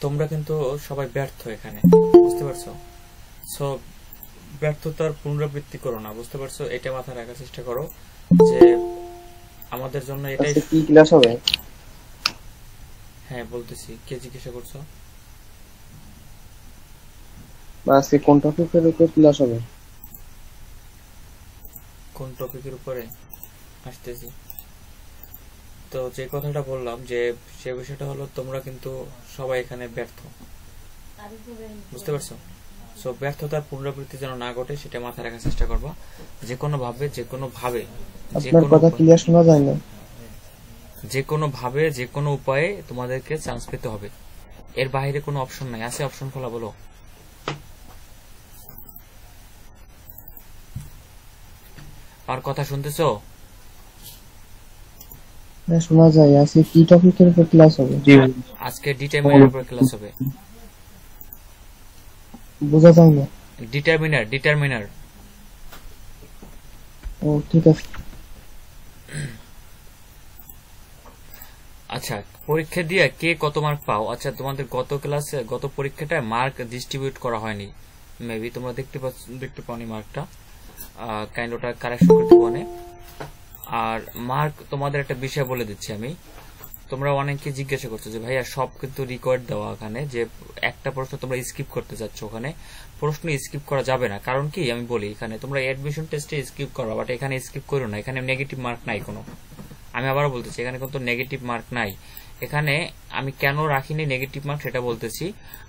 তোমরা কিন্তু সবাই ব্যর্থ এখানে, বুঝতে পারছো? সো ব্যর্থতার পুনরাবৃত্তি করো না, বুঝতে পারছো? এটা মাথায় রাখার চেষ্টা করো যে আমাদের জন্য এটাই। কি ক্লাস হবে? হ্যাঁ বলতেছি, কে জিজ্ঞাসা করছো? আজকে কোন টপিকের উপর ক্লাস হবে? কোন টপিকের উপরে আসতেছি? তো যে কথাটা বললাম যে সে বিষয়টা হলো তোমরা কিন্তু সবাই এখানে ব্যর্থ, বুঝতে পারছো? সো ব্যর্থতার পুনরাবৃত্তি যেন না ঘটে সেটা মাথায় রাখার চেষ্টা করবা। যে কোনো ভাবে আপনার কথা ক্লিয়ার শোনা যায় না। যে কোনো উপায়ে তোমাদেরকে চান্স পেতে হবে, এর বাইরে কোনো অপশন নাই। আছে অপশন খোলা, বলো। আর কথা শুনতেছো? হ্যাঁ শোনা যায়। আজকে কি টপিকের উপর ক্লাস হবে? আজকে ডিটারমিনার উপর ক্লাস হবে। বোঝা যায় না। ডিটারমিনার। ও ঠিক আছে। আচ্ছা, পরীক্ষা দিয়ে কে কত মার্ক পাও? আচ্ছা, তোমাদের গত পরীক্ষাটায় মার্ক ডিস্ট্রিবিউট করা হয়নি, মেবি তোমরা দেখতে পাওনি মার্কটা। কাইন্ড ওটা কারেকশন করতে পারে। আর মার্ক তোমাদের একটা বিষয় বলে দিচ্ছি আমি। তোমরা অনেকে জিজ্ঞাসা করছো যে ভাইয়া সব কিন্তু রেকর্ড দেওয়া, ওখানে যে একটা প্রশ্ন তোমরা স্কিপ করতে যাচ্ছ, ওখানে প্রশ্ন স্কিপ করা যাবে না। কারণ কি আমি বলি, এখানে তোমরা অ্যাডমিশন টেস্টে স্কিপ করো, বাট এখানে স্কিপ করো না। এখানে নেগেটিভ মার্ক নাই কোনো। আমি আবারও বলতেছি, এখানে কিন্তু নেগেটিভ মার্ক নাই। এখানে আমি কেন রাখিনি নেগেটিভ মার্ক সেটা বলতেছি,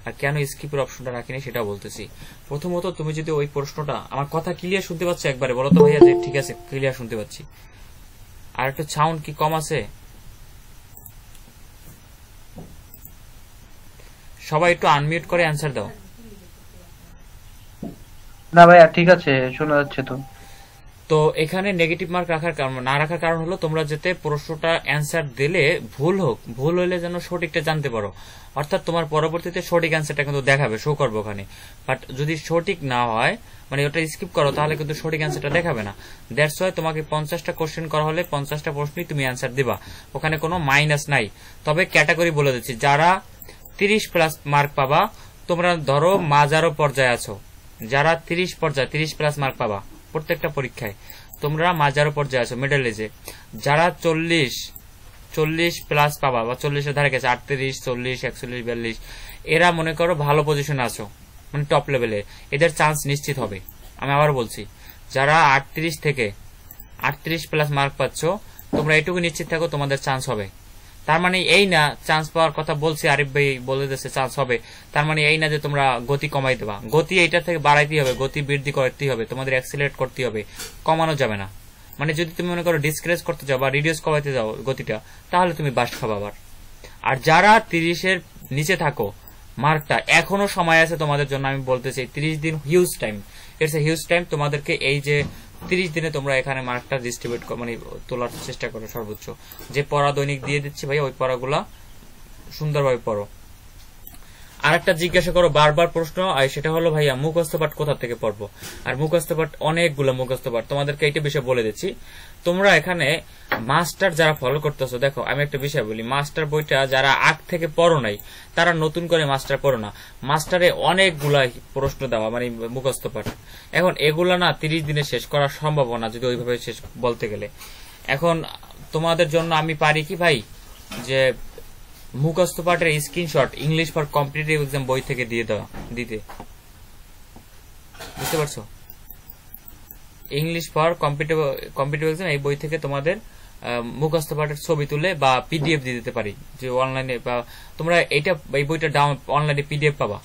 আর কেন স্কিপের অপশনটা রাখিনি সেটা বলতেছি। প্রথমত তুমি যদি ওই প্রশ্নটা, আমার কথা ক্লিয়ার শুনতে পাচ্ছ একবারে বলো তো ভাইয়া যে ঠিক আছে ক্লিয়ার শুনতে পাচ্ছি। আর একটু সাউন্ড কি কম আছে? সবাই একটু আনমিউট করে অ্যান্সার দাও। না ভাইয়া ঠিক আছে, শোনা যাচ্ছে তো। তো এখানে নেগেটিভ মার্ক না রাখার কারণ হলো তোমরা যাতে প্রশ্নটা অ্যান্সার দিলে ভুল হলে যেন সঠিকটা জানতে পারো। অর্থাৎ তোমার পরবর্তীতে সঠিক অ্যান্সারটা কিন্তু দেখাবে, শো করবে ওখানে। বাট যদি সঠিক না হয়, মানে ওটা স্কিপ করো, তাহলে কিন্তু সঠিক অ্যান্সারটা দেখাবে না। দ্যাটস ওয়াই তোমাকে 50টা কোশ্চেন করা হলে 50টা প্রশ্নই তুমি অ্যান্সার দিবা, ওখানে কোনো মাইনাস নাই। তবে ক্যাটাগরি বলে দিচ্ছি, যারা 30+ মার্ক পাবা, তোমরা ধরো মাঝারো পর্যায়ে আছো, যারা 30+ মার্ক পাবা প্রত্যেকটা পরীক্ষায়, তোমরা মাঝারো পর্যায়ে আছো, মিডল এজে। যারা 40+ পাবা বা 40-এর ধারে গেছে, 38, 40, 41, 42, এরা মনে করো ভালো পজিশনে আছো, মানে টপ লেভেলে, এদের চান্স নিশ্চিত হবে। আমি আবার বলছি, যারা 38+ মার্ক পাচ্ছ, তোমরা এটুকু নিশ্চিত থাকো তোমাদের চান্স হবে। তার মানে এই না, চান্স পাওয়ার কথা বলছি, আরিফ ভাই বলে দিচ্ছে চান্স হবে, তার মানে এই না যে তোমরা গতি কমাই দেবা। গতি এইটা থেকে বাড়াইতে হবে, গতি বৃদ্ধি করতে হবে, তোমাদের অ্যাক্সিলারেট করতে হবে, কমানো যাবে না। মানে যদি তুমি মনে করো ডিসক্রেজ করতে যাও বা রিডিউস কমাইতে যাও গতিটা, তাহলে তুমি বাস্ট খাবা আবার। আর যারা 30-এর নিচে থাকো, মার্কটা এখনো সময় আছে তোমাদের জন্য। আমি বলতে চাই 30 দিন huge time, it's a huge time. তোমাদেরকে এই যে 30 দিনে তোমরা এখানে মার্কটা ডিস্ট্রিবিউট মানে তোলার চেষ্টা করো সর্বোচ্চ। যে পড়া দৈনিক দিয়ে দিচ্ছি ভাই, ওই পড়াগুলা সুন্দরভাবে পড়ো। আর একটা জিজ্ঞাসা করো বারবার প্রশ্ন, আর সেটা হলো ভাইয়া মুখস্থ পাঠ কোথা থেকে পড়বো? আর মুখস্থ পাঠ অনেকগুলো মুখস্থ পাঠ, তোমাদেরকে এইটা বিষয় বলে দিচ্ছি। তোমরা এখানে মাস্টার যারা ফলো করতেছো, দেখো আমি একটা বিষয় বলি, মাস্টার বইটা যারা আগ থেকে পড়ো নাই, তারা নতুন করে মাস্টার পড়ো না। মাস্টারে অনেকগুলা প্রশ্ন দেওয়া, মানে মুখস্থ পাঠ। এখন এগুলা না 30 দিনে শেষ করা সম্ভব না, যদি ওইভাবে শেষ বলতে গেলে। এখন তোমাদের জন্য আমি পারি কি ভাই, যে মুখস্থ পাঠের screenshot English for competitive exam বই থেকে দিতে, বুঝতে পারছো? ইংলিশ ফর কম্পিটিটিভ এক্সাম এই বই থেকে তোমাদের মুখস্থ পাঠের ছবি তুলে বা পিডিএফ দিয়ে দিতে পারি, যে অনলাইনে, বা তোমরা এই বইটা অনলাইনে পিডিএফ পাবা।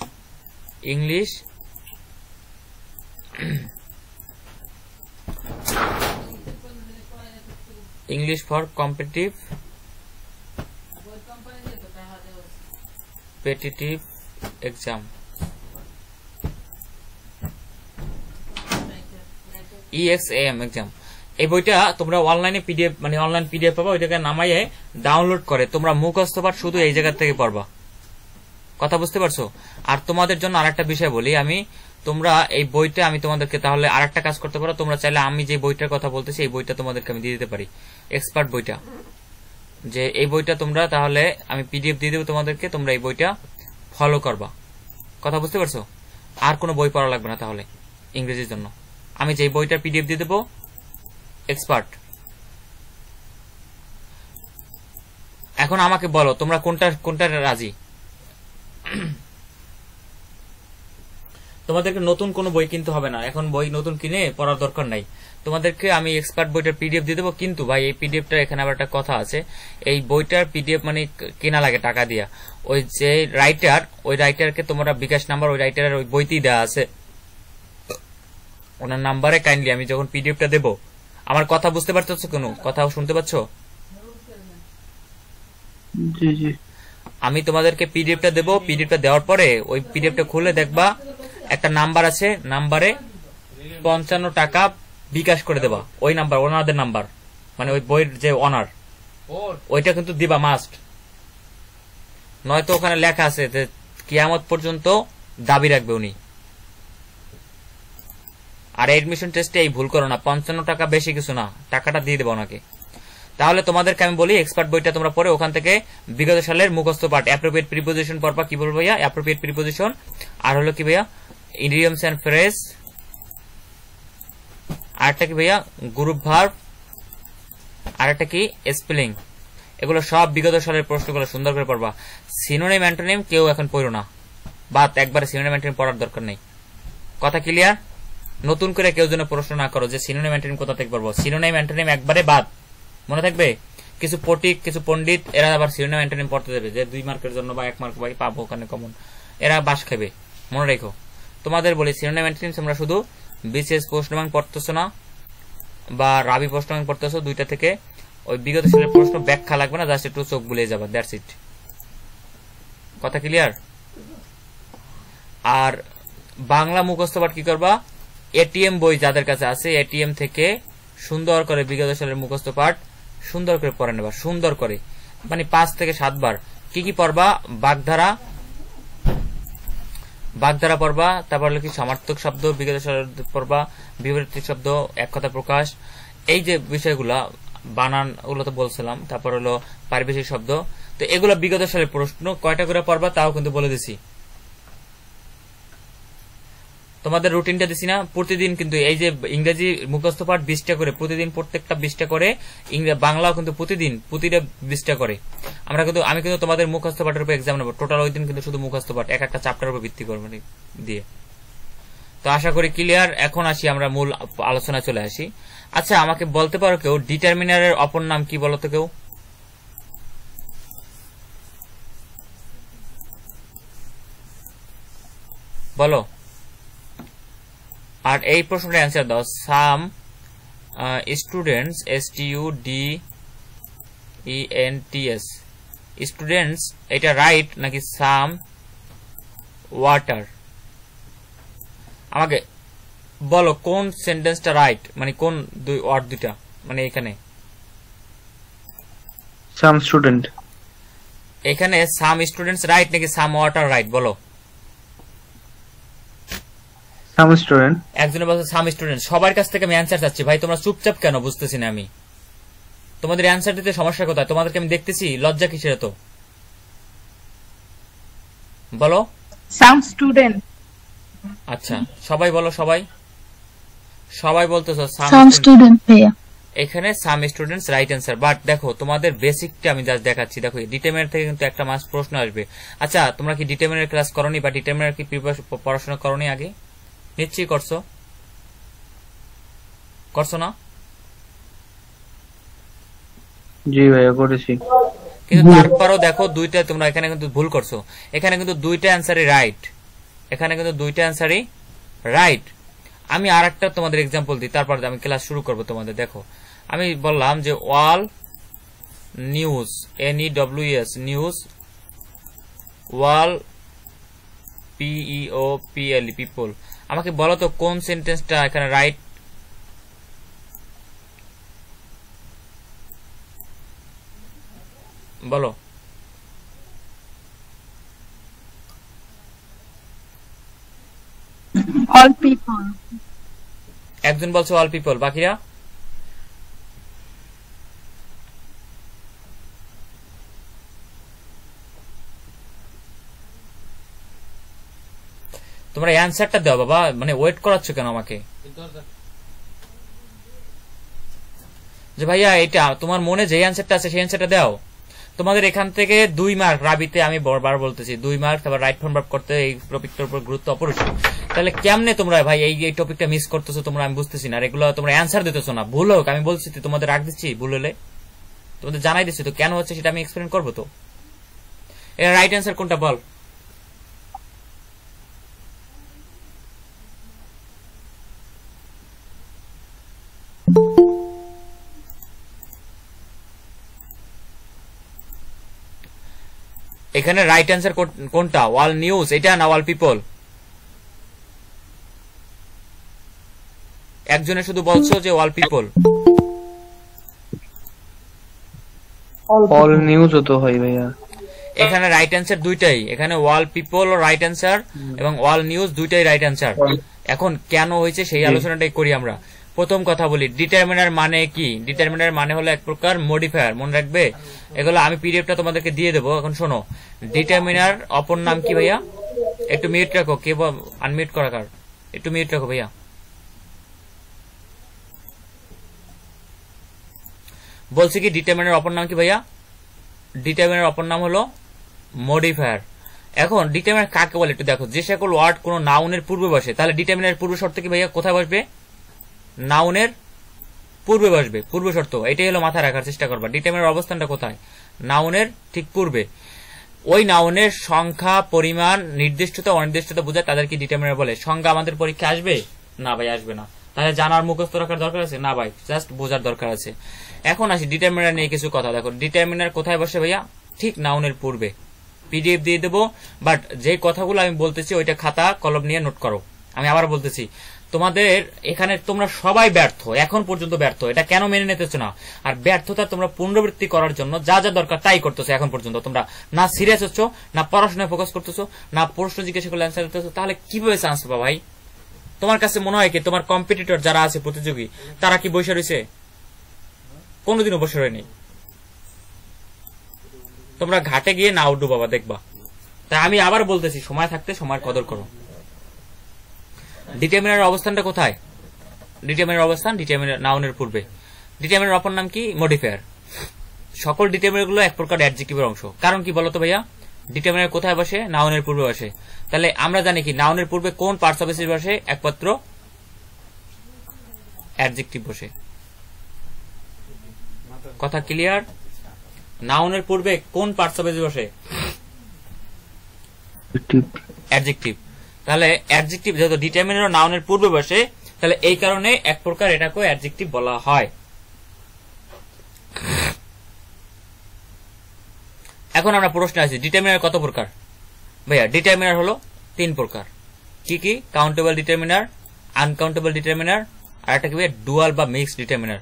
English for competitive exam, EXAM exam, এই বইটা তোমরা অনলাইনে পিডিএফ, মানে অনলাইন পিডিএফ পাবা, ওইটাকে নামাইয়ে ডাউনলোড করে তোমরা মুখস্থ পাঠ শুধু এই জায়গা থেকে পড়বা। কথা বুঝতে পারছো? আর তোমাদের জন্য আরেকটা বিষয় বলি আমি, তোমরা এই বইটা আমি তোমাদেরকে তাহলে আরেকটা কাজ করতে পারো, তোমরা চাইলে আমি যে বইটার কথা বলতেছি এই বইটা তোমাদেরকে আমি দিয়ে দিতে পারি, এক্সপার্ট বইটা, যে এই বইটা তোমরা তাহলে আমি পিডিএফ দিয়ে দেবো তোমাদেরকে, তোমরা এই বইটা ফলো করবা। কথা বুঝতে পারছো? আর কোনো বই পড়া লাগবে না তাহলে ইংরেজির জন্য। আমি যে বইটার পিডিএফ দিয়ে দেবো এক্সপার্ট। এখন আমাকে বলো তোমরা কোনটা রাজি? তোমাদেরকে নতুন কোনো বই কিনতে হবে না, এখন বই নতুন কিনে পড়ার দরকার নাই। তোমাদেরকে আমি এক্সপার্ট বইটার পিডিএফ দিয়ে দেবো, কিন্তু ভাই এই পিডিএফটা এখানে আবার একটা কথা আছে, এই বইটার পিডিএফ মানে কেনা লাগে টাকা দিয়া। ওই যে রাইটার, ওই রাইটারকে তোমরা বিকাশ নাম্বার ওই রাইটারের ওই বইতেই দেওয়া আছে, ওনার নাম্বারে কাইন্ডলি আমি যখন পিডিএফটা দেবো, আমার কথা বুঝতে পারছো? কোনো কথা শুনতে পাচ্ছ? জি জি। আমি তোমাদেরকে পিডিএফটা দেবো, পিডিএফটা দেওয়ার পরে ওই পিডিএফটা খুলে দেখবা একটা নাম্বার আছে, নাম্বারে 55 টাকা বিকাশ করে দেবা। ওই নাম্বার ওনাদের নাম্বার, মানে ওই বইয়ের যে অনার, ওইটা কিন্তু দিবা মাস্ট। নয়তো ওখানে লেখা আছে যে কিয়ামত পর্যন্ত দাবি রাখবে উনি। আর এডমিশন টেস্টে এই ভুল করো না, 55 টাকা বেশি কিছু না, টাকাটা দিয়ে দেবো ওনাকে। তাহলে তোমাদেরকে আমি বলি এক্সপার্ট বইটা তোমরা পড়ে ওখান থেকে বিগত সালের মুখস্থ পাঠ, অ্যাপ্রোপ্রিয়েট প্রিপোজিশন পড়বা। কি বলবো ভাইয়া? Appropriate preposition. আর হলো কি ভাইয়া? Idioms and phrase. আরেকটা কি ভাইয়া? Group verb. আরেকটা কি? স্পেলিং। এগুলো সব বিগত সালের প্রশ্নগুলো সুন্দর করে পড়বা। সিনোনিম অ্যান্টোনিম কেউ এখন পড়ো না, বাদ, একবারে সিনোনিম অ্যান্টোনিম পড়ার দরকার নেই। কথা ক্লিয়ার? নতুন করে কেউ যেন প্রশ্ন না করো যে সিনোনিম অ্যান্টোনিম কোথা থেকে পড়বো। সিনোনিম অ্যান্টোনিম একবারে বাদ, মনে থাকবে। কিছু পটিক, কিছু পণ্ডিত, এরা আবার সিনোনিম অ্যান্টোনিম পড়তে দেবে যে 2 মার্কের জন্য বা 1 মার্ক ভাই পাবো ওখানে কমন, এরা বাস খাবে। মনে রেখো, তোমাদের বলি সিনোনিম অ্যান্টোনিম তোমরা শুধু বিসিএস প্রশ্ন ব্যাংক পড়তেছো না বা রাবি প্রশ্ন ব্যাংক পড়তেছো, দুইটা থেকে ওই বিগত সালের প্রশ্ন ব্যাখ্যা লাগবে না, জাস্ট একটু চোখ বুলিয়ে যাবে, দ্যাটস ইট। কথা ক্লিয়ার? আর বাংলা মুখস্থ পাঠ কি করবা? এটিএম বই যাদের কাছে আছে, এটিএম থেকে সুন্দর করে বিগত সালের মুখস্থ পাঠ সুন্দর করে পড়ে নেবা, সুন্দর করে, মানে 5 থেকে 7 বার। কি কি পড়বা? বাগধারা, বাগধারা পড়বা, তারপর হলো কি সমার্থক শব্দ বিগত সালের পড়বা, বিবৃতি শব্দ, এক কথা প্রকাশ, এই যে বিষয়গুলা, বানান ওগুলো তো বলছিলাম, তারপর হলো পারিভাষিক শব্দ। তো এগুলো বিগত সালের প্রশ্ন, কয়টা করে পড়বা তাও কিন্তু বলে দিছি। তোমাদের রুটিনটা দিছি না? প্রতিদিন কিন্তু এই যে ইংরেজি মুখস্থ পাঠ 20টা করে, প্রতিদিন প্রত্যেকটা 20টা করে, বাংলাও কিন্তু প্রতিদিন প্রতিটা 20টা করে। আমি কিন্তু তোমাদের মুখস্থ পাঠের উপর এক্সাম নেবো টোটাল, ওই দিন কিন্তু শুধু মুখস্থ পাঠ, এক একটা চ্যাপ্টারের উপর ভিত্তি করবো দিয়ে। তো আশা করি ক্লিয়ার। এখন আসি আমরা মূল আলোচনায় চলে আসি। আচ্ছা, আমাকে বলতে পারো কেউ ডিটারমিনারের অপর নাম কি বলতো কেউ? বলো। আর এই প্রশ্নটা অ্যান্সার দাও। সাম স্টুডেন্টস, STUDENTS, স্টুডেন্টস, এটা রাইট নাকি সাম ওয়াটার? আমাকে বলো কোন সেন্টেন্সটা রাইট, মানে কোন ওয়ার্ড দুইটা, মানে এখানে সাম স্টুডেন্ট, এখানে সাম স্টুডেন্টস রাইট নাকি সাম ওয়াটার রাইট? বলো। Some student. একজনে বলছে সাম স্টুডেন্ট। সবার কাছ থেকে আমি অ্যান্সার চাচ্ছি, ভাই তোমরা চুপচাপ কেন? বুঝতেছি না আমি তোমাদের অ্যান্সার দিতে সমস্যা কোথায়? তোমাদেরকে আমি দেখতেছি, লজ্জা কিসের এত? বলো। Some student. আচ্ছা, সবাই বলো, সবাই বলতেছো সাম স্টুডেন্ট ভাইয়া। এখানে some students right answer. But দেখো তোমাদের বেসিকটা আমি জাস্ট দেখাচ্ছি। দেখো ডিটারমিনার থেকে কিন্তু একটা মাস প্রশ্ন আসবে। আচ্ছা, তোমরা কি ডিটারমিনার ক্লাস করোনি বা ডিটারমিনার কি পড়াশোনা করোনি আগে? নিশ্চয়ই করছো না? জি ভাইয়া করেছি। কিন্তু তারপরও দেখো দুইটা তোমরা এখানে কিন্তু ভুল করছো। এখানে কিন্তু দুইটা অ্যান্সারই রাইট, এখানে কিন্তু দুইটা অ্যান্সারই রাইট। আমি আর একটা তোমাদের এক্সাম্পল দিই, তারপর আমি ক্লাস শুরু করবো তোমাদের। দেখো আমি বললাম যে ওয়াল নিউজ, NEWS নিউজ, ওয়াল PEOPLE পিপল। আমাকে বলো তো কোন সেন্টেন্সটা এখানে রাইট? বলো। All people. একজন বলছে অল পিপল, বাকিরা? তোমরা অ্যানসারটা দাও বাবা, মানে ওয়েট করাচ্ছ কেন আমাকে? যে ভাইয়া এটা তোমার মনে যে অ্যানসারটা আছে সেই অ্যানসারটা দাও। তোমাদের এখান থেকে 2 মার্ক রাবিতে, আমি বারবার বলতেছি 2 মার্ক, তারপর রাইট ফর্ম ভার্ব করতে এই টপিকটার উপর গুরুত্ব অপরিসীম। তাহলে কেমনে তোমরা ভাই এই টপিকটা মিস করতেছো তোমরা? আমি বুঝতেছি না। এগুলো তোমরা অ্যানসার দিতেছো না। ভুল হোক আমি বলছি, তোমাদের রাখ দিচ্ছি, ভুল হলে তোমাদের জানাই দিচ্ছি, তো কেন হচ্ছে সেটা আমি এক্সপ্লেন করবো। তো এর রাইট অ্যান্সার কোনটা বল? এখানে রাইট অ্যান্সার কোনটা? ওয়াল নিউজ এটা না ওয়াল পিপল? একজনে শুধু বলছো যে ওয়াল পিপল। অল নিউজ তো হয় ভাইয়া। এখানে রাইট অ্যান্সার দুইটাই, এখানে ওয়াল পিপল রাইট অ্যান্সার এবং ওয়াল নিউজ দুইটাই রাইট অ্যান্সার। এখন কেন হয়েছে সেই আলোচনাটাই করি আমরা। প্রথম কথা বলি, ডিটারমিনার মানে কি? ডিটারমিনার মানে হলো এক প্রকার মডিফায়ার, মনে রাখবে। এগুলো আমি পিডিএফটা তোমাদেরকে দিয়ে দেবো। এখন শোনো, ডিটারমিনার অপর নাম কি ভাইয়া? একটু মিউট রাখো, কে আনমিউট করা কার? একটু মিউট রাখো ভাইয়া। বলছি কি ডিটারমিনার অপর নাম কি ভাইয়া? ডিটারমিনার অপর নাম হলো মডিফায়ার। এখন ডিটারমিনার কাকে বলে একটু দেখো। যে সকল ওয়ার্ড কোন নাউনের পূর্বে বসে, তাহলে ডিটারমিনার পূর্ব শর্ত কি ভাইয়া? কোথায় বসবে? নাউনের পূর্বে বসবে। পূর্ব শর্ত এটাই হলো, মাথায় রাখার চেষ্টা করবা। ডিটারমিনার অবস্থানটা কোথায়? নাউনের ঠিক পূর্বে। ওই নাউনের সংখ্যা, পরিমাণ, নির্দিষ্টতা, অনির্দিষ্টতা বোঝায় তাদেরকে ডিটারমিনার বলে। সংখ্যা আমাদের পরীক্ষা আসবে না ভাই? আসবে না। তাহলে জানার মুখস্থ রাখার দরকার আছে না ভাই? জাস্ট বোঝার দরকার আছে। এখন আসি ডিটারমিনার নিয়ে কিছু কথা। দেখো ডিটারমিনার কোথায় বসে ভাইয়া? ঠিক নাউনের পূর্বে। পিডিএফ দিয়ে দেবো, বাট যে কথাগুলো আমি বলতেছি ওইটা খাতা কলম নিয়ে নোট করো। আমি আবার বলতেছি, তোমাদের এখানে তোমরা সবাই ব্যর্থ, এখন পর্যন্ত ব্যর্থ। এটা কেন মেনে নিতেছো না? আর ব্যর্থতা তোমরা পুনরাবৃত্তি করার জন্য যা যা দরকার তাই করতেছো। এখন পর্যন্ত তোমরা না সিরিয়াস হচ্ছ, না পড়াশোনায় ফোকাস করতেছো, না প্রশ্ন জিজ্ঞাসা করলে অ্যান্সার দিতেছো। তাহলে কিভাবে চান্স পাবা ভাই? তোমার কাছে মনে হয় কি তোমার কম্পিটিটর যারা আছে, প্রতিযোগী, তারা কি বসে রয়েছে? কোনোদিনও বসে রয়নি। তোমরা ঘাটে গিয়ে নাও ডুবাবা, দেখবা। তাই আমি আবার বলতেছি, সময় থাকতে সময়ের কদর করো। ডিটারমিনার অবস্থানটা কোথায়? ডিটারমিনার অবস্থান ডিটারমিনার নাউনের পূর্বে। ডিটারমিনার অপর নাম কি? মডিফায়ার। সকল ডিটারমিনার গুলো এক প্রকার অ্যাডজেক্টিভের অংশ। কারণ কি বলতো ভাইয়া? ডিটারমিনার কোথায় বসে? নাউনের পূর্বে বসে। তাহলে আমরা জানি কি নাউনের পূর্বে কোন পার্টস অফ স্পিচ বসে? একমাত্র অ্যাডজেক্টিভ বসে। কথা ক্লিয়ার? নাউনের পূর্বে কোন পার্টস অফ স্পিচ বসে? অ্যাডজেক্টিভ। তাহলে অ্যাডজেক্টিভ যেহেতু ডিটারমিনার নাউনের পূর্বে বসে, তাহলে এই কারণে এক প্রকার এটাকে অ্যাডজেক্টিভ বলা হয়। এখন আমরা প্রশ্নে আছি, ডিটারমিনার কত প্রকার ভাইয়া? ডিটারমিনার হলো 3 প্রকার। কি কি? কাউন্টেবল ডিটারমিনার, আনকাউন্টেবল ডিটারমিনার, আর একটা কি ডুয়াল বা মিক্সড ডিটারমিনার।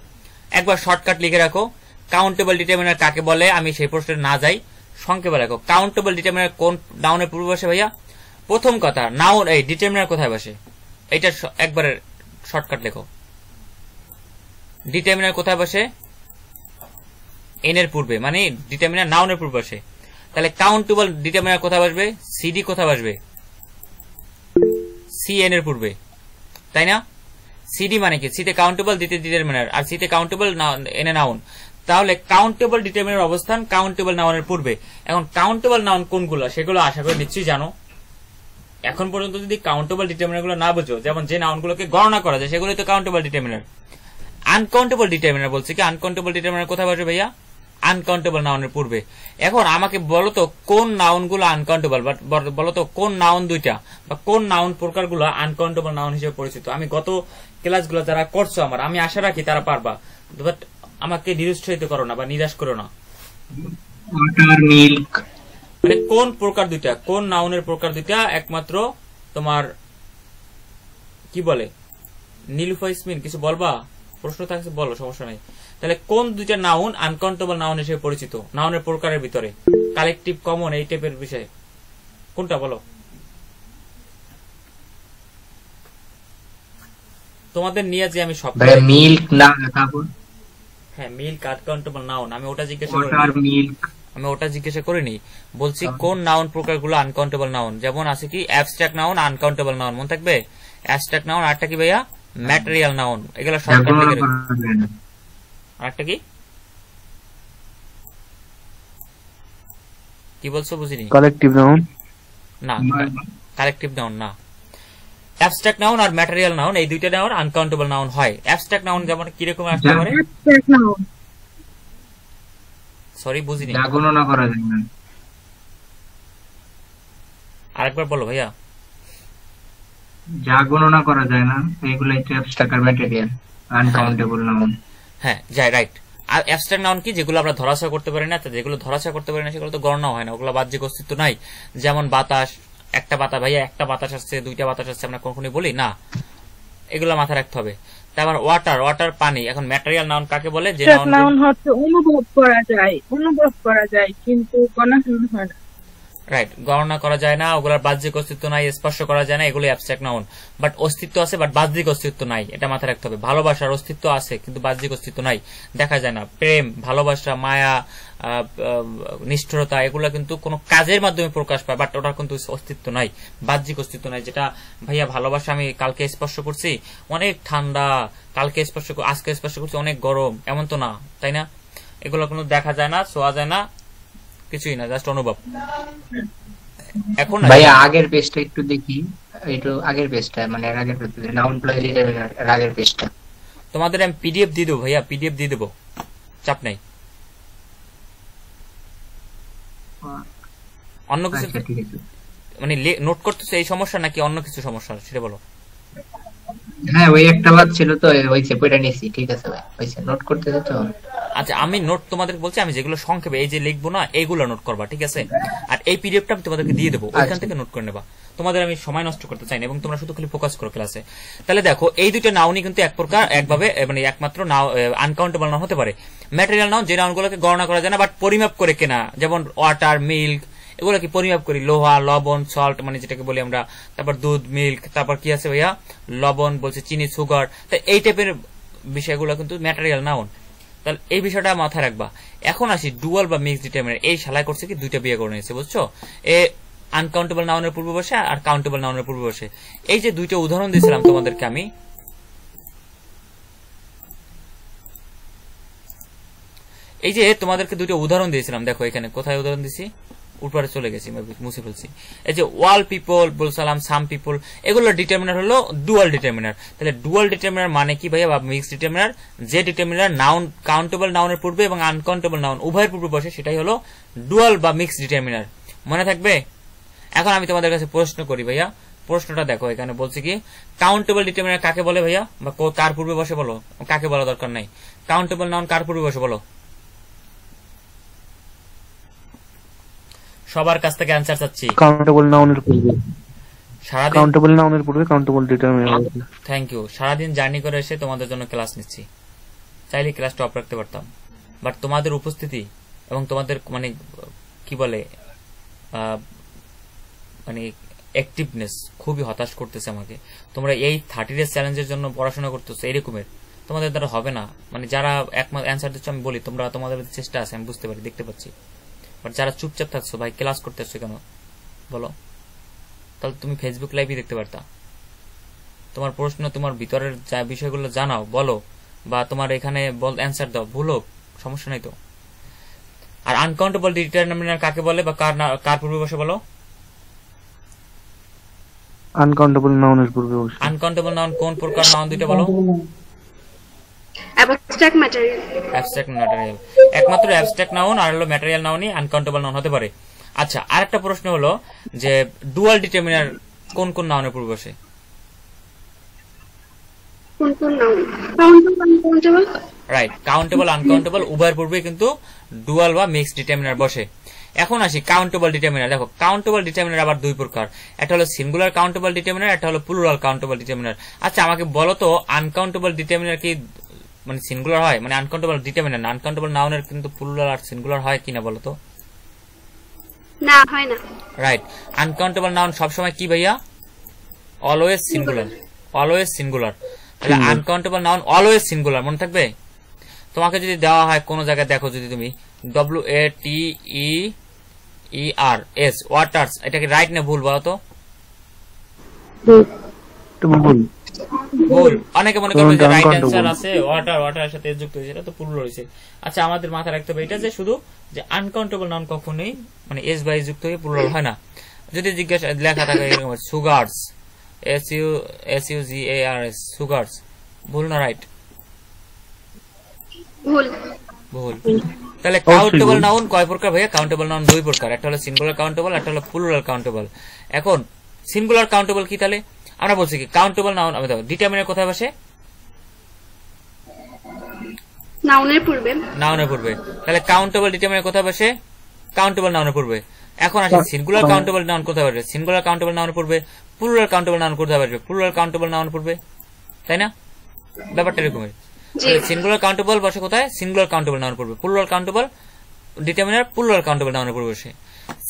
একবার শর্টকাট লিখে রাখো, কাউন্টেবল ডিটারমিনার কাকে বলে, আমি সেই প্রশ্নে না যাই, সংক্ষেপে রাখো। কাউন্টেবল ডিটারমিনার কোন নাউনের পূর্বে বসে ভাইয়া? প্রথম কথা, নাউন এই ডিটারমিনার কোথায় বসে? এটা একবারে শর্টকাট লেখো। ডিটারমিনার কোথায় বসে? এন এর পূর্বে, মানে ডিটারমিনার নাউনের পূর্বে বসে। তাহলে কাউন্টেবল ডিটারমিনার কোথায় বসবে? সিডি কোথায় বসবে? সি এন এর পূর্বে, তাই না? সিডি মানে কি? সিতে কাউন্টেবল, দিতে ডিটারমিনার, আর সিতে কাউন্টেবল, এন এ নাউন। তাহলে কাউন্টেবল ডিটারমিনার অবস্থান কাউন্টেবল নাউনের পূর্বে। এখন কাউন্টেবল নাউন কোনগুলো সেগুলো আশা করি নিশ্চয়ই জানো। এখন পর্যন্ত যদি কাউন্টেবল ডিটারমিনার গুলো না বুঝো, যেমন যে নাউনগুলোকে গণনা করা যায় সেগুলো তো কাউন্টেবল ডিটারমিনার। আনকাউন্টেবল ডিটারমিনার বলছে কি? আনকাউন্টেবল ডিটারমিনার কোথায় বসে ভাইয়া? আনকাউন্টেবল নাউনের পূর্বে। এখন আমাকে বলতো কোন নাউনগুলো আনকাউন্টেবল, বলতো কোন নাউন দুইটা বা কোন নাউন প্রকারগুলো আনকাউন্টেবল নাউন হিসেবে পরিচিত। আমি গত ক্লাসগুলো যারা করছো আমার, আমি আশা রাখি তারা পারবা, বাট আমাকে নিরুৎসাহিত করো না বা নিরাশ করো না। ওয়াটার, মিল্ক, মানে কোন প্রকার দুইটা, কোন নাউনের প্রকার দুইটা একমাত্র তোমার কি বলে? নীলুফা ইসমিন কিছু বলবা? প্রশ্ন থাকছে বলো, সমস্যা নাই। তাহলে কোন দুইটা নাউন আনকাউন্টেবল নাউন হিসেবে পরিচিত নাউনের প্রকারের ভিতরে? কালেকটিভ, কমন, এই টাইপের বিষয়ে কোনটা বলো? তোমাদের নিয়ে যে আমি সব মিল্ক না, তারপর হ্যাঁ মিল্ক আনকাউন্টেবল নাউন, আমি ওটা জিজ্ঞাসা ওয়াটার, করি। মিল্ক, আমি ওটা জিজ্ঞাসা করিনি, বলছি কোন নাউন প্রকারগুলো আনকাউন্টেবল নাউন। যেমন আছে কি অ্যাবস্ট্রাক্ট নাউন, আনকাউন্টেবল নাউন, মনে থাকবে? অ্যাবস্ট্রাক্ট নাউন, আরটা কি ভাইয়া? Material noun. এগুলো শর্টকাট লিখে রাখো। আরটা কি কি বলছো বুঝিনি। কালেকটিভ নাউন না, কালেকটিভ নাউন না। অ্যাবস্ট্রাক্ট নাউন আর ম্যাটেরিয়াল নাউন এই দুইটা নাউন আনকাউন্টেবল নাউন হয়। অ্যাবস্ট্রাক্ট নাউন যেমন কিরকম আসতে পারে? Abstract noun. সরি বুঝিনি, যা গণনা করা যায় না, আরেকবার বলো ভাইয়া। যা গণনা করা যায় না এগুলাই তো অ্যাবস্ট্রাক্ট আর ম্যাটেরিয়াল আনকাউন্টেবল নাউন। হ্যাঁ যাই, রাইট। আর অ্যাবস্ট্রাক্ট নাউন কি? যেগুলো আমরা ধরাছোঁয়া করতে পারি না। তো যেগুলো ধরাছোঁয়া করতে পারি না সেগুলো তো গণনা হয় না, ওগুলো বাহ্যিক অস্তিত্ব নাই। যেমন বাতাস, একটা বাতাস, ভাইয়া একটা বাতাস আসছে, দুইটা বাতাস আসছে, আমরা কখনোই বলি না। এগুলো মাথায় রাখতে হবে। তারপর ওয়াটার, ওয়াটার পানি। এখন ম্যাটেরিয়াল নাউন কাকে বলে? যে Abstract নাউন noun হচ্ছে অনুভব করা যায় কিন্তু গণনা হয় না। রাইট, গণনা করা যায় না, ওগুলোর বাহ্যিক অস্তিত্ব নাই, স্পর্শ করা যায় না, এগুলো অ্যাবস্ট্রাক্ট নাউন। বাট অস্তিত্ব আছে, বাট বাহ্যিক অস্তিত্ব নাই, এটা মাথায় রাখতে হবে। ভালোবাসার অস্তিত্ব আছে কিন্তু বাহ্যিক অস্তিত্ব নাই, দেখা যায় না। প্রেম, ভালোবাসা, মায়া, নিষ্ঠুরতা, এগুলো কিন্তু কোনো কাজের মাধ্যমে প্রকাশ পায়, বাট ওটার কিন্তু অস্তিত্ব নাই, বাহ্যিক অস্তিত্ব নাই। যেটা ভাইয়া ভালোবাসা আমি কালকে স্পর্শ করছি, অনেক ঠান্ডা, কালকে স্পর্শ, আজকে স্পর্শ করছি অনেক গরম, এমন তো না, তাই না? এগুলো কোনো দেখা যায় না, ছোঁয়া যায় না, কিছুই না, জাস্ট অনুভব। এখন ভাইয়া আগের পেজটা একটু দেখি, একটু আগের পেজটা, মানে এর আগের পেজটা নাউন প্লাস ডিটারমিনার এর আগের পেজটা। তোমাদের আমি পিডিএফ দিয়ে দেবো ভাইয়া, পিডিএফ দিয়ে দেবো, চাপ নাই। অন্য কিছু আচ্ছা ঠিক আছে। মানে নোট করতেছে এই সমস্যা নাকি অন্য কিছু সমস্যা সেটা বলো। হ্যাঁ ওই একটা বাদ ছিল তো, হইছে পয়টা নিছি, ঠিক আছে ভাই, হইছে নোট করতেছে তো। আচ্ছা আমি নোট তোমাদের বলছি, আমি যেগুলো সংক্ষেপে এই যে লিখবো না এইগুলো নোট করবা, ঠিক আছে? আর এই পিডিএফটা আমি তোমাদেরকে দিয়ে দেবো, ওইখান থেকে নোট করে নেবা। তোমাদের আমি সময় নষ্ট করতে চাই না, এবং তোমরা শুধু খালি ফোকাস করো ক্লাসে। তাহলে দেখো এই দুইটা নাউনই কিন্তু এক প্রকার একভাবে মানে একমাত্র আনকাউন্টেবল নাউন হতে পারে। ম্যাটেরিয়াল নাউন, যে নাউনগুলোকে গণনা করা যায় না বাট পরিমাপ করে কেনা, যেমন ওয়াটার, মিল্ক, এগুলো কি পরিমাপ করি, লোহা, লবণ, সল্ট মানে যেটাকে বলি আমরা, তারপর দুধ, মিল্ক, তারপর কি আছে ভাইয়া, লবণ বলছে, চিনি, সুগার, তো এই টাইপের বিষয়গুলো কিন্তু ম্যাটেরিয়াল নাউন। তাহলে এই বিষয়টা মাথায় রাখবা। এখন আসি ডুয়াল বা মিক্স ডিটারমিনার। এই শালায় করছে কি দুইটা বিয়ে করে নিয়েছে, বুঝছো? এ আনকাউন্টেবল নাউনের পূর্বে বসে আর কাউন্টেবল নাউনের পূর্বে বসে। এই যে দুইটা উদাহরণ দিয়েছিলাম তোমাদেরকে আমি, এই যে তোমাদেরকে দুইটা উদাহরণ দিয়েছিলাম, দেখো এখানে কোথায় উদাহরণ দিছি, উপরে চলে গেছি, মুছে ফেলছি। এই যে ওয়াল পিপল বলছিলাম, সাম পিপল, এগুলো ডিটারমিনার হলো ডুয়াল ডিটারমিনার। তাহলে ডুয়াল ডিটারমিনার মানে কি ভাইয়া, বা মিক্স ডিটারমিনার? যে ডিটারমিনার নাউন কাউন্টেবল নাউনের পূর্বে এবং আনকাউন্টেবল নাউন উভয়ের পূর্বে বসে, সেটাই হলো ডুয়াল বা মিক্স ডিটারমিনার। মনে থাকবে? এখন আমি তোমাদের কাছে প্রশ্ন করি ভাইয়া, প্রশ্নটা দেখো এখানে বলছি কি, কাউন্টেবল ডিটারমিনার কাকে বলে ভাইয়া, বা কার পূর্বে বসে বলো, কাকে বলা দরকার নাই। কাউন্টেবল নাউন কার পূর্বে বসে বলো, সবার কাছ থেকে অ্যান্সার চাচ্ছি। কাউন্টেবল নাউনের পূর্বে, সারাদিন কাউন্টেবল নাউনের পূর্বে কাউন্টেবল ডিটারমিনার। Thank you. সারাদিন জার্নি করে এসে তোমাদের জন্য ক্লাস নিচ্ছি, চাইলে ক্লাস টপ রাখতে পারতাম, বাট তোমাদের উপস্থিতি এবং তোমাদের মানে কি বলে মানে অ্যাক্টিভনেস খুবই হতাশ করতেছে আমাকে। তোমরা এই 30 ডেজ চ্যালেঞ্জের জন্য পড়াশোনা করতেছো এরকমের, তোমাদের দ্বারা হবে না। মানে যারা একমাত্র অ্যান্সার দিচ্ছ আমি বলি, তোমরা তোমাদের চেষ্টা আছে, আমি বুঝতে পারি, দেখতে পাচ্ছি, বাট যারা চুপচাপ থাকছো, ভাই ক্লাস করতেছো কেন বলো? তাহলে তুমি ফেসবুক লাইভই দেখতে পারতা। তোমার প্রশ্ন, তোমার ভিতরের যা বিষয়গুলো জানাও, বলো, বা তোমার এখানে অ্যান্সার দাও, ভুলো, সমস্যা নাই তো। আর আনকাউন্টেবল ডিটারমিনার কাকে বলে, বা কার পূর্বে বসে বলো? আনকাউন্টেবল নাউনের পূর্বে বসে। আনকাউন্টেবল নাউন কোন প্রকার নাউন দুইটা বলো? Abstract material. অ্যাবস্ট্রাক্ট ম্যাটেরিয়াল, একমাত্র অ্যাবস্ট্রাক্ট নাউন আর হলো ম্যাটেরিয়াল নাউনই আনকাউন্টেবল নাউন হতে পারে। আচ্ছা আরেকটা প্রশ্ন হলো যে ডুয়াল ডিটারমিনার কোন কোন নাউনের পূর্বে বসে? কোন কোন noun? Countable, uncountable. Right, countable uncountable উভয়ের পূর্বে কিন্তু ডুয়াল বা মিক্স ডিটারমিনার বসে। এখন আসি কাউন্টেবল ডিটারমিনার। দেখো কাউন্টেবল ডিটারমিনার আবার দুই প্রকার, একটা হলো সিঙ্গুলার কাউন্টেবল ডিটারমিনার, একটা হলো প্লুরাল কাউন্টেবল ডিটারমিনার। আচ্ছা আমাকে বলো তো, আনকাউন্টেবল ডিটারমিনার কি মানে সিঙ্গুলার হয়? মানে আনকাউন্টেবল ডিটারমিনার না, আনকাউন্টেবল নাউনের কিন্তু প্লুরাল আর সিঙ্গুলার হয় কিনা বলো তো? না, হয় না। রাইট, আনকাউন্টেবল নাউন সবসময় কি ভাইয়া? Always singular, always singular. তাহলে আনকাউন্টেবল নাউন অলওয়েজ সিঙ্গুলার, মনে থাকবে। তোমাকে যদি দেওয়া হয় কোন জায়গায়, দেখো যদি তুমি WATERS ওয়াটার্স, এটা কি রাইট না ভুল বলো তো? ভুল। অনেকে মনে করবে যে রাইট অ্যান্সার আছে ওয়াটার সাথে এস যুক্ত হয়েছে, এটা তো পুরুল হয়েছে। আচ্ছা, আমাদের মাথায় রাখতে হবে এটা যে শুধু যে আনকাউন্টেবল নাউন কখনোই মানে এস বাই যুক্ত হয়ে পুরুল হয় না। যদি জিজ্ঞাসা লেখা থাকে এরকম সুগারস, SUGARS, সুগারস, ভুল না রাইট? ভুল। ভুল। তাহলে কাউন্টেবল নাউন কয় প্রকার ভাইয়া? কাউন্টেবল নাউন দুই প্রকার, একটা হলো সিঙ্গুলার কাউন্টেবল, একটা হলো প্লুরাল কাউন্টেবল। এখন সিঙ্গুলার কাউন্টেবল কি? তাহলে আমরা বলছি কি কাউন্টেবল নাউন আমি দেখো ডিটারমিনার কোথায় বসে? নাউনের পূর্বে। নাউনের পূর্বে। তাহলে কাউন্টেবল ডিটারমিনার কোথায় বসে? কাউন্টেবল নাউনের পূর্বে। এখন আসে সিঙ্গুলার কাউন্টেবল নাউন কোথায় বসবে? সিঙ্গুলার কাউন্টেবল নাউনের পূর্বে। প্লুরাল কাউন্টেবল নাউন কোথায় বসবে? প্লুরাল কাউন্টেবল নাউনের পূর্বে, তাই না? ব্যাপারটা এরকমের। সিঙ্গুলার কাউন্টেবল বসে কোথায়? সিঙ্গুলার কাউন্টেবল নাউনের পূর্বে। Plural countable determiner plural countable নাউনের পূর্বে বসে।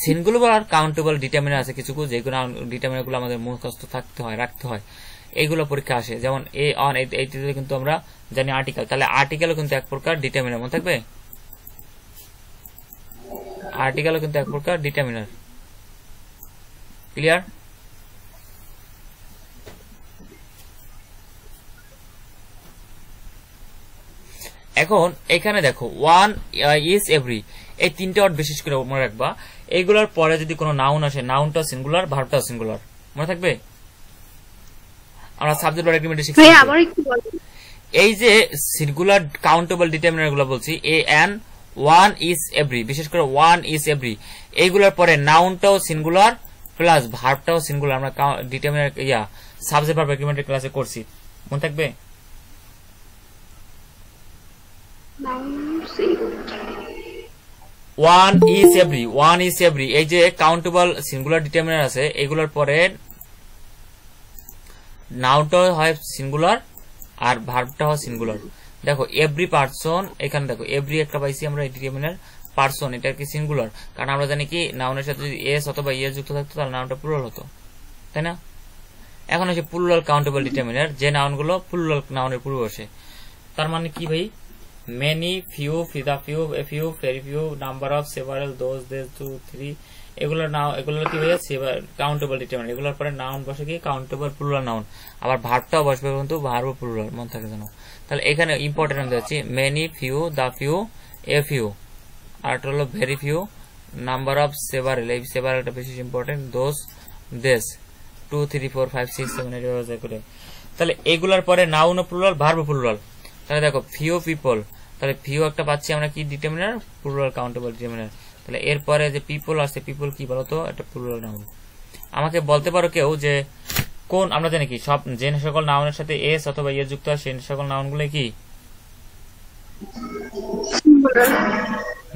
সিঙ্গুলার কাউন্টেবল ডিটারমিনার আছে কিছু, যেগুলো ডিটারমিনার গুলো আমাদের মুখস্থ থাকতে হয়, রাখতে হয়, এইগুলো পরীক্ষা আসে। যেমন এ অন, এইটিতে কিন্তু আমরা জানি আর্টিকেল, তাহলে আর্টিকেলও কিন্তু এক প্রকার ডিটারমিনার, মনে থাকবে? আর্টিকেলও কিন্তু এক প্রকার ডিটারমিনার। ক্লিয়ার? এখন এখানে দেখো ওয়ান ইজ এভরি, এই তিনটা ওয়ার্ড বিশেষ করে মনে রাখবা। এইগুলোর পরে যদি কোনো নাউন আসে, নাউনটা সিঙ্গুলার, ভার্বটাও সিঙ্গুলার, মনে থাকবে? আমরা সাবজেক্ট ভার্ব এগ্রিমেন্টে শিখছি। ভাই আবার একটু বলেন। এই যে সিঙ্গুলার কাউন্টেবল ডিটারমিনার গুলো বলছি, ওয়ান ইজ এভরি, বিশেষ করে ওয়ান ইজ এভরি, এইগুলোর পরে নাউনটাও সিঙ্গুলার প্লাস ভার্বটাও সিঙ্গুলার। আমরা ডিটারমিনার সাবজেক্ট ভার্ব এগ্রিমেন্টের ক্লাসে করছি, মনে থাকবে? One is every, one is every, এই যে কাউন্টেবল সিঙ্গুলার ডিটারমিনার আছে, এগুলোর পরে নাউনটাও হয় সিঙ্গুলার আর ভার্বটা হয় সিঙ্গুলার। দেখো এভরি পারসন, এখানে দেখো এভরি একটা পাইছি আমরা ডিটারমিনার, পারসন এটা কি সিঙ্গুলার, কারণ আমরা জানি কি নাউনের সাথে যদি এস অথবা ইএস যুক্ত থাকতো তাহলে নাউনটা প্লুরাল হতো, তাই না? এখন হচ্ছে প্লুরাল কাউন্টেবল ডিটারমিনার, যে নাউনগুলো প্লুরাল নাউনের পূর্বে বসে। তার মানে কি ভাই? মেনি, ফিউ, ফিদা few, a few, very few, number of, several, those, these, two, three, এগুলোর কি ভাইয়া কাউন্টেবল ডিটারমিনার। এগুলোর পরে নাউন বসে কি কাউন্টেবল প্লুরাল নাউন, আবার ভার্বটাও বসবে কিন্তু ভার্ব প্লুরাল, মনে থাকে জানো? তাহলে এখানে ইম্পর্টেন্ট আমি যাচ্ছি many, few, the few, a few, আর হলো very few, number of, several, এই সেভারালটা বেশি ইম্পর্টেন্ট, দোজ, দেশ, 2, 3, 4, 5, 6, 7, 8 করে। তাহলে এগুলার পরে নাউন ও প্লুরাল, ভার্ব প্লুরাল। তাহলে দেখো ফিউ পিপল, তাহলে ফিউ একটা পাচ্ছি আমরা কি ডিটারমিনার, প্লুরাল কাউন্টেবল ডিটারমিনার। তাহলে এরপরে যে পিপল আসছে, পিপল কি বলতো? এটা প্লুরাল নাউন। আমাকে বলতে পারো কেউ যে কোন, আমরা জানি কি সব যে সকল নাউনের সাথে এস অথবা ইয়ে যুক্ত হয় সেই সকল নাউনগুলো কি?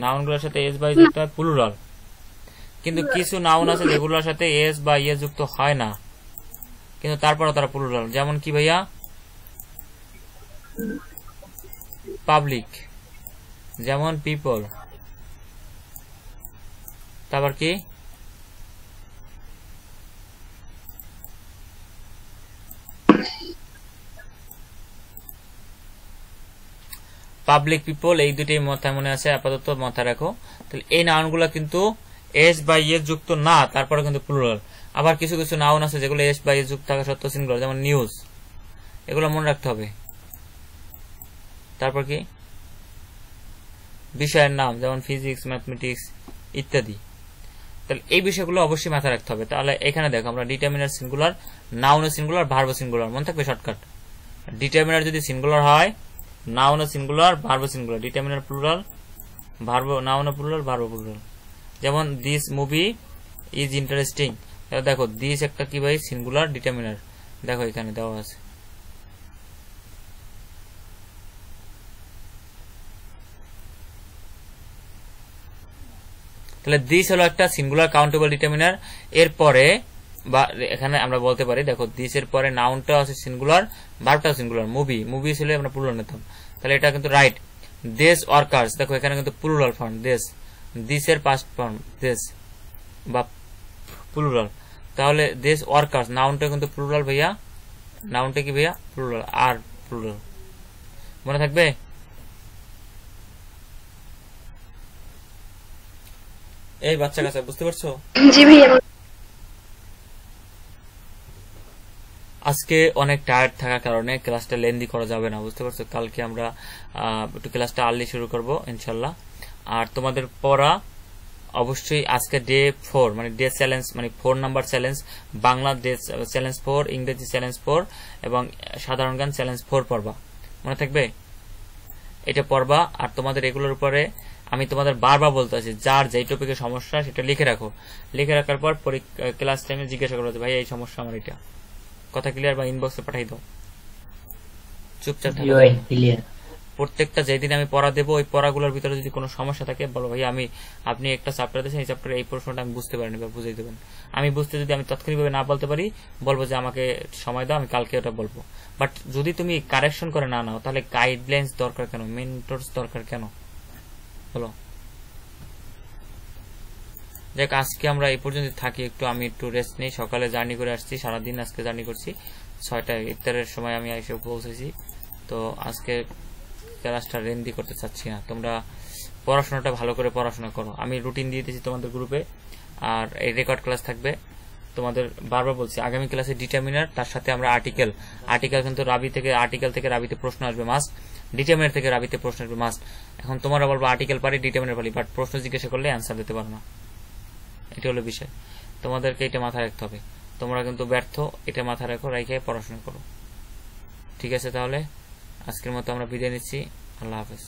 নাউনগুলোর সাথে এস বা ইয়ে যুক্ত হয় প্লুরাল। কিন্তু কিছু নাউন আছে যেগুলোর সাথে এস বা ইয়ে যুক্ত হয় না, কিন্তু তারপরে তারা প্লুরাল। যেমন কি ভাইয়া? পাবলিক, যেমন পিপল, তারপর কি পাবলিক, পিপল, এই দুটোই মাথায় মনে আছে আপাতত, মাথায় রাখো। তাহলে এই নাউনগুলো কিন্তু এস বা ইয়ে যুক্ত না, তারপরে কিন্তু প্লুরাল। আবার কিছু কিছু নাউন আছে যেগুলো এস বা ইয়ে যুক্ত থাকা সত্ত্বেও সিঙ্গুলার, যেমন নিউজ, এগুলো মনে রাখতে হবে। তারপর কি বিষয়ের নাম, যেমন ফিজিক্স, ম্যাথমেটিক্স ইত্যাদি। তাহলে এই বিষয়গুলো অবশ্যই মাথায় রাখতে হবে। তাহলে এখানে দেখো আমরা determiner singular, noun singular, verb singular, মনে থাকবে শর্টকাট। ডিটারমিনার যদি সিঙ্গুলার হয়, noun singular, verb singular, determiner plural, verb noun plural, verb plural. যেমন দিস মুভি ইজ ইন্টারেস্টিং, দেখো দিস একটা কি ভাই? সিঙ্গুলার ডিটারমিনার, দেখো এখানে দেওয়া আছে। তাহলে দিস হলো একটা সিঙ্গুলার কাউন্টেবল ডিটারমিনার। এরপরে বা এখানে আমরা বলতে পারি দেখো দিস এর পরে নাউনটা আছে সিঙ্গুলার, ভার্বটাও সিঙ্গুলার। মুভি, মুভি ছিল আমরা প্লুরাল নিতাম, তাহলে এটা কিন্তু রাইট। দেশ ওয়ার্কার্স, দেখো এখানে কিন্তু প্লুরাল ফর্ম দেশ, দিসের পাস্ট ফর্ম দেশ বা প্লুরাল। তাহলে দেশ ওয়ার্কার্স, নাউনটা কিন্তু প্লুরাল ভাইয়া, নাউনটা কি ভাইয়া? প্লুরাল, আর প্লুরাল, মনে থাকবে? এই বাচ্চা কাচ্চা বুঝতে পারছো? জি ভাইয়া। আজকে অনেক টায়ার্ড থাকার কারণে ক্লাসটা লেন্দি করা যাবে না, বুঝতে পারছো? কালকে আমরা একটু ক্লাসটা আর্লি শুরু করব ইনশাল্লাহ। আর তোমাদের পড়া অবশ্যই আজকে ডে 4 মানে ডে চ্যালেঞ্জ মানে 4 number challenge, Bangla day challenge 4, ইংরেজি চ্যালেঞ্জ 4 এবং সাধারণ জ্ঞান চ্যালেঞ্জ 4 পড়বা, মনে থাকবে? এটা পড়বা। আর তোমাদের এগুলোর উপরে আমি তোমাদের বারবার বলতে আছি, যার যেই টপিকে সমস্যা সেটা লিখে রাখো। লিখে রাখার পর ক্লাস টাইমে জিজ্ঞাসা করো যে ভাই এই সমস্যা আমার, এটা কথা ক্লিয়ার, বা ইনবক্সে পাঠাই দাও। চুপচাপ থাকো। ক্লিয়ার। প্রত্যেকটা যেদিন আমি পড়া দেবো ওই পড়াগুলোর ভিতরে যদি কোনো সমস্যা থাকে বলো ভাই আপনি একটা চ্যাপ্টার দিয়েছেন, এই চ্যাপ্টারে এই প্রশ্নটা আমি বুঝতে পারিনি বা বুঝাই দেবেন। আমি বুঝতে যদি আমি তাৎক্ষণিকভাবে না বলতে পারি বলবো যে আমাকে সময় দাও, আমি কালকে ওটা বলবো। বাট যদি তুমি কারেকশন করে না নাও তাহলে গাইডলাইন্স দরকার কেন, মেন্টরস দরকার কেন বলো? দেখ আজকে আমরা এই পর্যন্ত থাকি, আমি একটু রেস্ট নেই। সকালে জার্নি করে আসছি, সারাদিন আজকে জার্নি করছি। 6টায় ইফতারের সময় আমি এসে পৌঁছেছি। তো আজকে ক্লাসটা রেন্দি করতে চাচ্ছি না, তোমরা পড়াশোনাটা ভালো করে পড়াশোনা করো। আমি রুটিন দিয়ে দিয়েছি তোমাদের গ্রুপে, আর এই রেকর্ড ক্লাস থাকবে। তোমাদের বারবার বলছি আগামী ক্লাসে ডিটারমিনার, তার সাথে আমরা আর্টিকেল কিন্তু আর্টিকেল থেকে রাবিতে প্রশ্ন আসবে মাস্ট, ডিটারমিনার থেকে রাবিতে প্রশ্ন আসবে মাস্ট। এখন তোমরা বলবো আর্টিকেল পারি, ডিটারমিনার পারি, বাট প্রশ্ন জিজ্ঞাসা করলে অ্যান্সার দিতে পারো না। এটা হলো বিষয়, তোমাদেরকে এটা মাথায় রাখতে হবে। তোমরা কিন্তু ব্যর্থ, এটা মাথায় রাখো, রেখে পড়াশোনা করো। ঠিক আছে, তাহলে আজকের মতো আমরা বিদায় নিচ্ছি। আল্লাহ হাফেজ।